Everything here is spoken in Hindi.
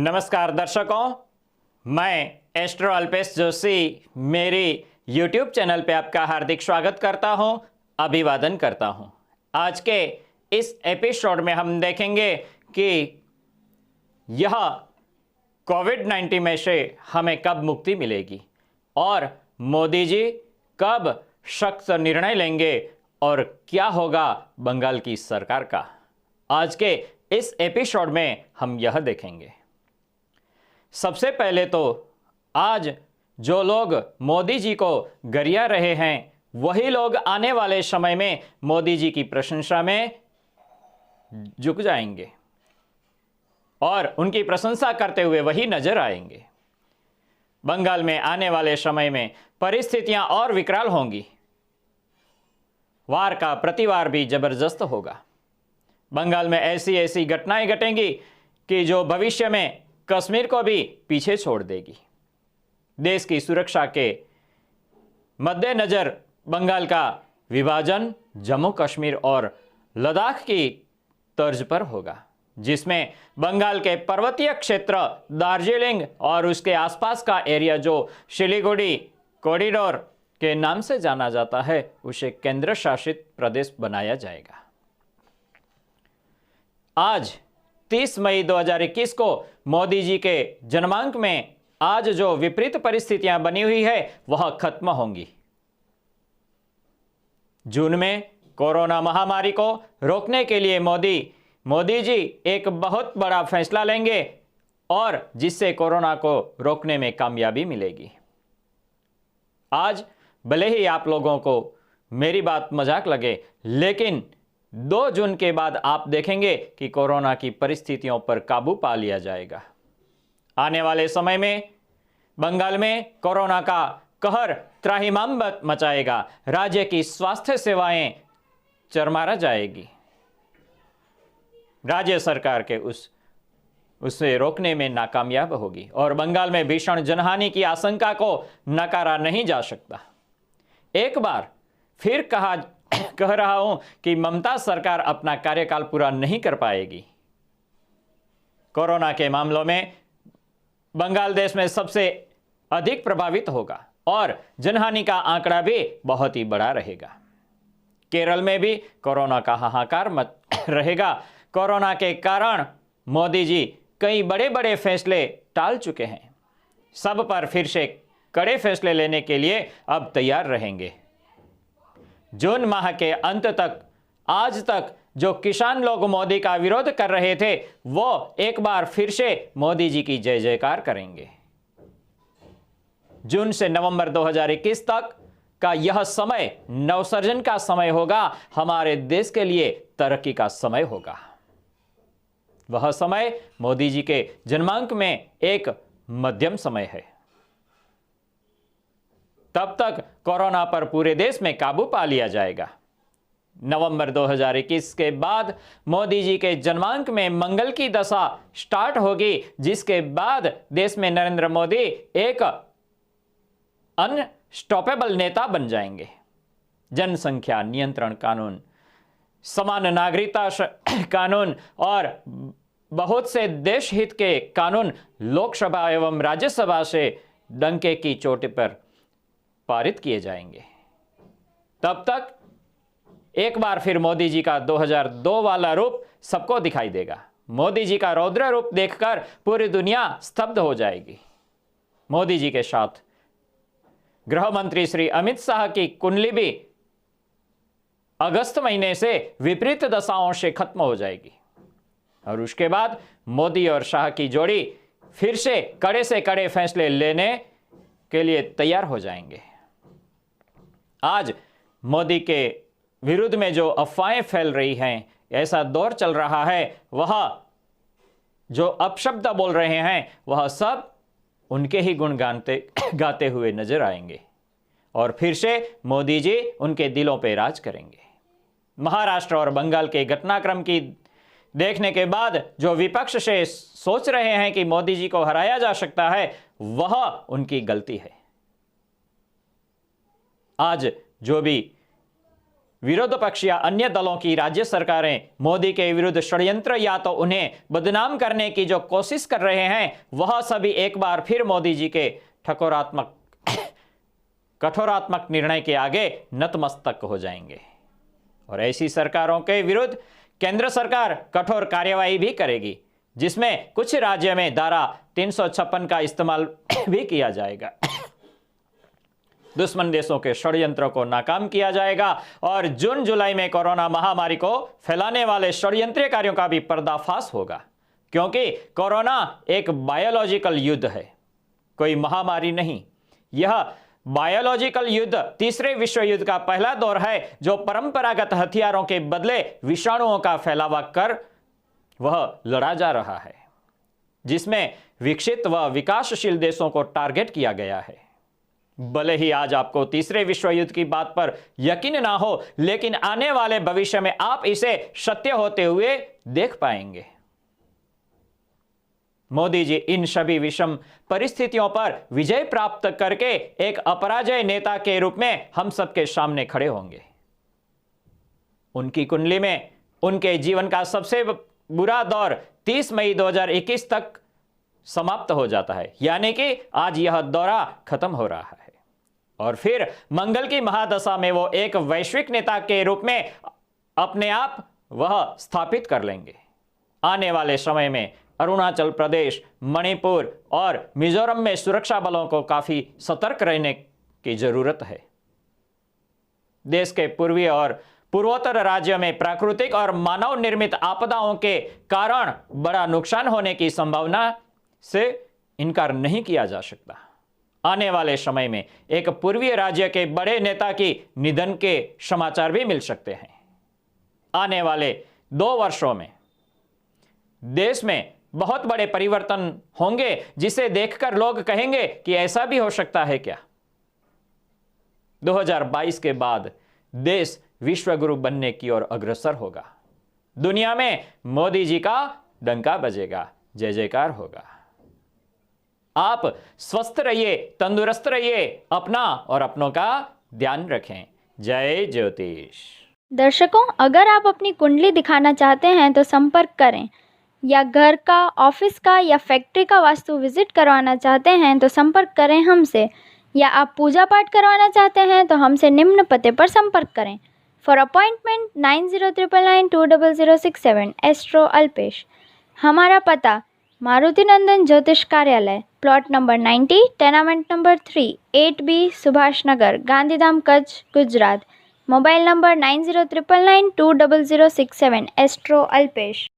नमस्कार दर्शकों, मैं एस्ट्रो अल्पेश जोशी मेरी YouTube चैनल पे आपका हार्दिक स्वागत करता हूं, अभिवादन करता हूं। आज के इस एपिसोड में हम देखेंगे कि यह कोविड-19 में से हमें कब मुक्ति मिलेगी और मोदी जी कब सख्त निर्णय लेंगे और क्या होगा बंगाल की सरकार का। आज के इस एपिसोड में हम यह देखेंगे। सबसे पहले तो आज जो लोग मोदी जी को गरिया रहे हैं वही लोग आने वाले समय में मोदी जी की प्रशंसा में झुक जाएंगे और उनकी प्रशंसा करते हुए वही नजर आएंगे। बंगाल में आने वाले समय में परिस्थितियां और विकराल होंगी। वार का प्रतिवार भी जबरदस्त होगा। बंगाल में ऐसी ऐसी घटनाएं घटेंगी कि जो भविष्य में कश्मीर को भी पीछे छोड़ देगी। देश की सुरक्षा के मद्देनजर बंगाल का विभाजन जम्मू कश्मीर और लद्दाख की तर्ज पर होगा, जिसमें बंगाल के पर्वतीय क्षेत्र दार्जिलिंग और उसके आसपास का एरिया जो सिलीगुड़ी कॉरिडोर के नाम से जाना जाता है उसे केंद्र शासित प्रदेश बनाया जाएगा। आज 30 मई 2021 को मोदी जी के जन्मांक में आज जो विपरीत परिस्थितियां बनी हुई है वह खत्म होंगी। जून में कोरोना महामारी को रोकने के लिए मोदी जी एक बहुत बड़ा फैसला लेंगे और जिससे कोरोना को रोकने में कामयाबी मिलेगी। आज भले ही आप लोगों को मेरी बात मजाक लगे, लेकिन 2 जून के बाद आप देखेंगे कि कोरोना की परिस्थितियों पर काबू पा लिया जाएगा। आने वाले समय में बंगाल में कोरोना का कहर त्राहिमाम मचाएगा। राज्य की स्वास्थ्य सेवाएं चरमरा जाएगी। राज्य सरकार के उसे रोकने में नाकामयाब होगी और बंगाल में भीषण जनहानि की आशंका को नकारा नहीं जा सकता। एक बार फिर कह रहा हूं कि ममता सरकार अपना कार्यकाल पूरा नहीं कर पाएगी। कोरोना के मामलों में बंगाल देश में सबसे अधिक प्रभावित होगा और जनहानि का आंकड़ा भी बहुत ही बड़ा रहेगा। केरल में भी कोरोना का हाहाकार रहेगा। कोरोना के कारण मोदी जी कई बड़े बड़े फैसले टाल चुके हैं। सब पर फिर से कड़े फैसले लेने के लिए अब तैयार रहेंगे। जून माह के अंत तक आज तक जो किसान लोग मोदी का विरोध कर रहे थे वो एक बार फिर से मोदी जी की जय जयकार करेंगे। जून से नवंबर 2021 तक का यह समय नवसर्जन का समय होगा। हमारे देश के लिए तरक्की का समय होगा। वह समय मोदी जी के जन्मांक में एक मध्यम समय है। तब तक कोरोना पर पूरे देश में काबू पा लिया जाएगा। नवंबर 2021 के बाद मोदी जी के जन्मांक में मंगल की दशा स्टार्ट होगी, जिसके बाद देश में नरेंद्र मोदी एक अनस्टॉपेबल नेता बन जाएंगे। जनसंख्या नियंत्रण कानून, समान नागरिकता कानून और बहुत से देश हित के कानून लोकसभा एवं राज्यसभा से डंके की चोट पर पारित किए जाएंगे। तब तक एक बार फिर मोदी जी का 2002 वाला रूप सबको दिखाई देगा। मोदी जी का रौद्र रूप देखकर पूरी दुनिया स्तब्ध हो जाएगी। मोदी जी के साथ गृह मंत्री श्री अमित शाह की कुंडली भी अगस्त महीने से विपरीत दशाओं से खत्म हो जाएगी और उसके बाद मोदी और शाह की जोड़ी फिर से कड़े फैसले लेने के लिए तैयार हो जाएंगे। आज मोदी के विरुद्ध में जो अफवाहें फैल रही हैं, ऐसा दौर चल रहा है, वह जो अपशब्द बोल रहे हैं वह सब उनके ही गुण गाते हुए नजर आएंगे और फिर से मोदी जी उनके दिलों पे राज करेंगे। महाराष्ट्र और बंगाल के घटनाक्रम की देखने के बाद जो विपक्ष से सोच रहे हैं कि मोदी जी को हराया जा सकता है, वह उनकी गलती है। आज जो भी विरोध पक्ष या अन्य दलों की राज्य सरकारें मोदी के विरुद्ध षड्यंत्र या तो उन्हें बदनाम करने की जो कोशिश कर रहे हैं, वह सभी एक बार फिर मोदी जी के कठोरात्मक निर्णय के आगे नतमस्तक हो जाएंगे। और ऐसी सरकारों के विरुद्ध केंद्र सरकार कठोर कार्यवाही भी करेगी, जिसमें कुछ राज्य में धारा 356 का इस्तेमाल भी किया जाएगा। दुश्मन देशों के षड्यंत्रों को नाकाम किया जाएगा और जून जुलाई में कोरोना महामारी को फैलाने वाले षड्यंत्रकारियों का भी पर्दाफाश होगा, क्योंकि कोरोना एक बायोलॉजिकल युद्ध है, कोई महामारी नहीं। यह बायोलॉजिकल युद्ध तीसरे विश्व युद्ध का पहला दौर है, जो परंपरागत हथियारों के बदले विषाणुओं का फैलावा कर वह लड़ा जा रहा है, जिसमें विकसित व विकासशील देशों को टारगेट किया गया है। भले ही आज आपको तीसरे विश्व युद्ध की बात पर यकीन ना हो, लेकिन आने वाले भविष्य में आप इसे सत्य होते हुए देख पाएंगे। मोदी जी इन सभी विषम परिस्थितियों पर विजय प्राप्त करके एक अपराजय नेता के रूप में हम सबके सामने खड़े होंगे। उनकी कुंडली में उनके जीवन का सबसे बुरा दौर 30 मई 2021 तक समाप्त हो जाता है, यानी कि आज यह दौरा खत्म हो रहा है और फिर मंगल की महादशा में वो एक वैश्विक नेता के रूप में अपने आप वह स्थापित कर लेंगे। आने वाले समय में अरुणाचल प्रदेश, मणिपुर और मिजोरम में सुरक्षा बलों को काफी सतर्क रहने की जरूरत है। देश के पूर्वी और पूर्वोत्तर राज्यों में प्राकृतिक और मानव निर्मित आपदाओं के कारण बड़ा नुकसान होने की संभावना से इनकार नहीं किया जा सकता। आने वाले समय में एक पूर्वीय राज्य के बड़े नेता की निधन के समाचार भी मिल सकते हैं। आने वाले 2 वर्षों में देश में बहुत बड़े परिवर्तन होंगे, जिसे देखकर लोग कहेंगे कि ऐसा भी हो सकता है क्या। 2022 के बाद देश विश्व गुरु बनने की ओर अग्रसर होगा। दुनिया में मोदी जी का डंका बजेगा, जय जयकार होगा। आप स्वस्थ रहिए, तंदुरुस्त रहिए, अपना और अपनों का ध्यान रखें। जय ज्योतिष। दर्शकों, अगर आप अपनी कुंडली दिखाना चाहते हैं तो संपर्क करें, या घर का, ऑफिस का या फैक्ट्री का वास्तु विजिट करवाना चाहते हैं तो संपर्क करें हमसे, या आप पूजा पाठ करवाना चाहते हैं तो हमसे निम्न पते पर संपर्क करें। For appointment 9099920067 astro Alpesh. हमारा पता Maruti Nandan Jyotish Karyalaya, plot number 90, tenement number 3, 8B Subhash Nagar, Gandhidham, Kutch, Gujarat. Mobile number 9099920067 astro Alpesh.